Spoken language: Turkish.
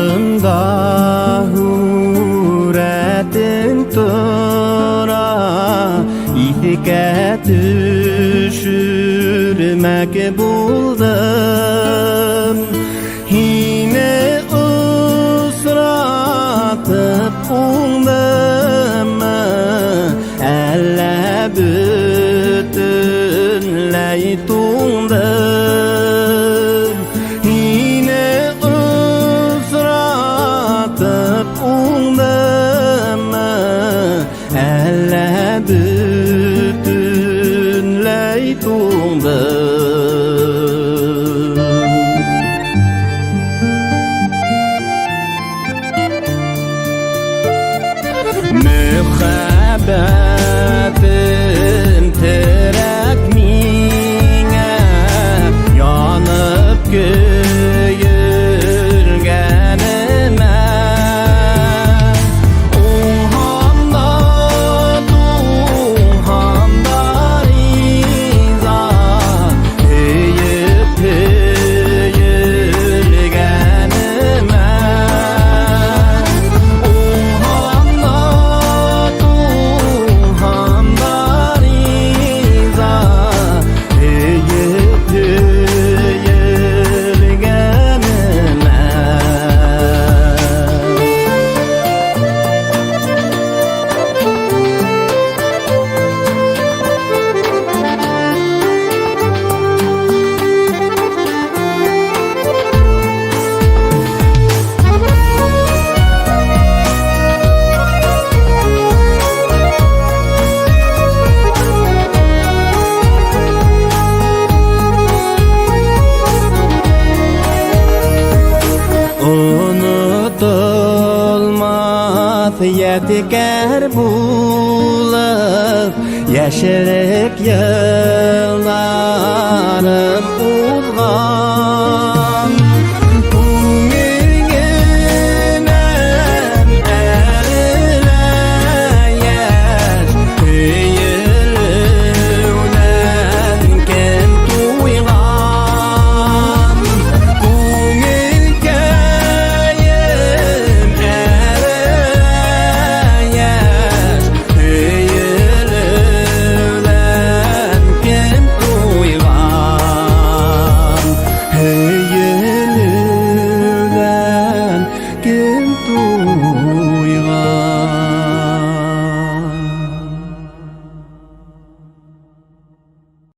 Koynumda huretin tura İhke düşürmek buldum. Yine ısratıp umdum, elle bütünley tundum. Yine ısratıp umdum, elle bütünley tundum. Mühabbetim terek mine yanıp köyürgenime. Uhamda duhamda riza heyip heyürgenime. Unutulmaz yadigar bulup yaşılık yıllarım uzak.